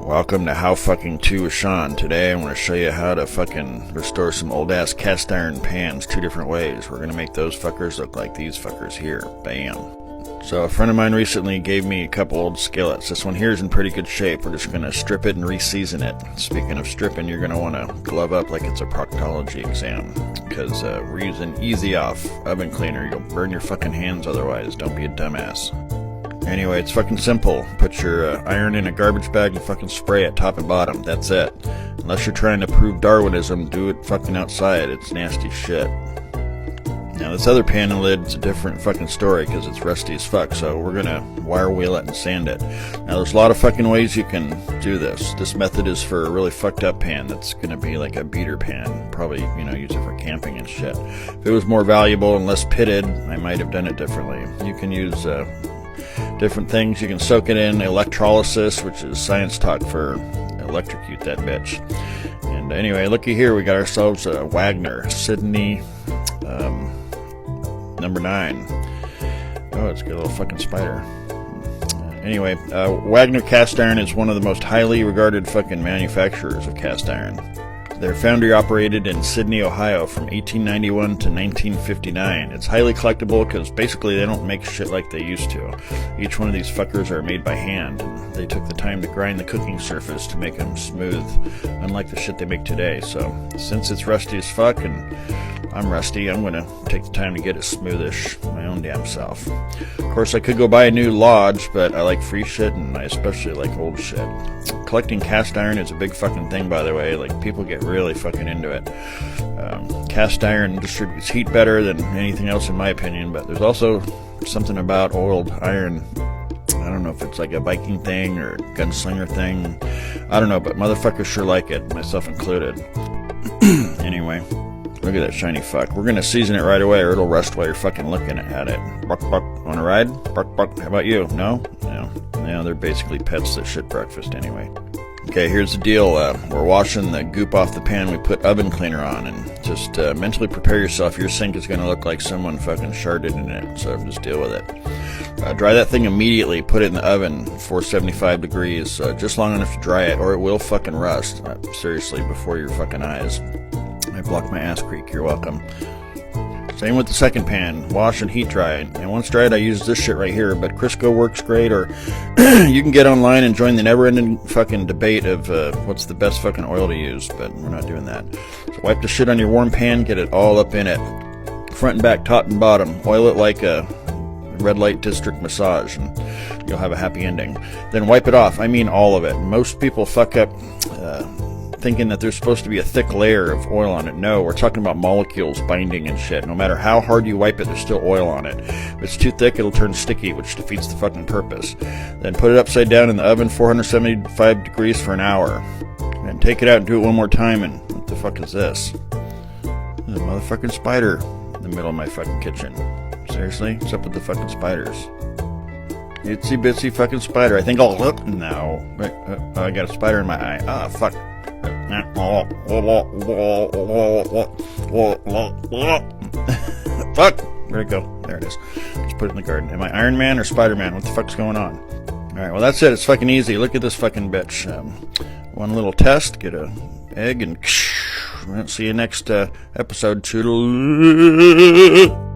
Welcome to How Fucking 2 with Sean. Today I'm going to show you how to fucking restore some old ass cast iron pans two different ways. We're going to make those fuckers look like these fuckers here. Bam. So a friend of mine recently gave me a couple old skillets. This one here is in pretty good shape. We're just going to strip it and re-season it. Speaking of stripping, you're going to want to glove up like it's a proctology exam, because we're using Easy Off oven cleaner. You'll burn your fucking hands otherwise. Don't be a dumbass. Anyway, it's fucking simple. Put your iron in a garbage bag and fucking spray it top and bottom. That's it. Unless you're trying to prove Darwinism, do it fucking outside. It's nasty shit. Now this other pan and lid's a different fucking story because it's rusty as fuck, so we're gonna wire wheel it and sand it. Now there's a lot of fucking ways you can do this. This method is for a really fucked up pan that's gonna be like a beater pan. Probably, use it for camping and shit. If it was more valuable and less pitted, I might have done it differently. You can use different things. You can soak it in electrolysis, which is science talk for electrocute that bitch. And anyway, looky here, we got ourselves a Wagner Sydney number 9. Oh, it's got a little fucking spider. Anyway, Wagner cast iron is one of the most highly regarded fucking manufacturers of cast iron. They're foundry operated in Sydney, Ohio from 1891 to 1959. It's highly collectible because basically they don't make shit like they used to. Each one of these fuckers are made by hand, and they took the time to grind the cooking surface to make them smooth, unlike the shit they make today. So since it's rusty as fuck and I'm rusty, I'm going to take the time to get it smoothish my own damn self. Of course, I could go buy a new Lodge, but I like free shit, and I especially like old shit. Collecting cast iron is a big fucking thing, by the way. Like, people get really fucking into it. Cast iron distributes heat better than anything else, in my opinion, but there's also something about oiled iron. I don't know if it's like a Viking thing or a gunslinger thing. I don't know, but motherfuckers sure like it, myself included. Anyway. Look at that shiny fuck. We're gonna season it right away or it'll rust while you're fucking looking at it. Bark, bark. Wanna ride? Bark, bark. How about you? No? No, they're basically pets that shit breakfast anyway. Okay, here's the deal. We're washing the goop off the pan we put oven cleaner on, and just mentally prepare yourself. Your sink is gonna look like someone fucking sharded in it, so just deal with it. Dry that thing immediately. Put it in the oven, 475 degrees, just long enough to dry it, or it will fucking rust. Seriously, before your fucking eyes. I blocked my ass creek, you're welcome. Same with the second pan. Wash and heat dry it. And once dried, I use this shit right here, but Crisco works great, or you can get online and join the never-ending fucking debate of what's the best fucking oil to use, but we're not doing that. So wipe the shit on your warm pan, get it all up in it. Front and back, top and bottom. Oil it like a red light district massage, and you'll have a happy ending. Then wipe it off. I mean all of it. Most people fuck up thinking that there's supposed to be a thick layer of oil on it. No, we're talking about molecules binding and shit. No matter how hard you wipe it, there's still oil on it. If it's too thick, it'll turn sticky, which defeats the fucking purpose. Then put it upside down in the oven, 475 degrees for an hour. And take it out and do it one more time, and what the fuck is this? There's a motherfucking spider in the middle of my fucking kitchen. Seriously? What's up with the fucking spiders? Itsy bitsy fucking spider. I think I'll look now. Wait, I got a spider in my eye. Ah, fuck. Fuck! Where'd it go? There it is. Just put it in the garden. Am I Iron Man or Spider-Man? What the fuck's going on? Alright, well that's it. It's fucking easy. Look at this fucking bitch. One little test. Get a egg and see you next episode. Toodle.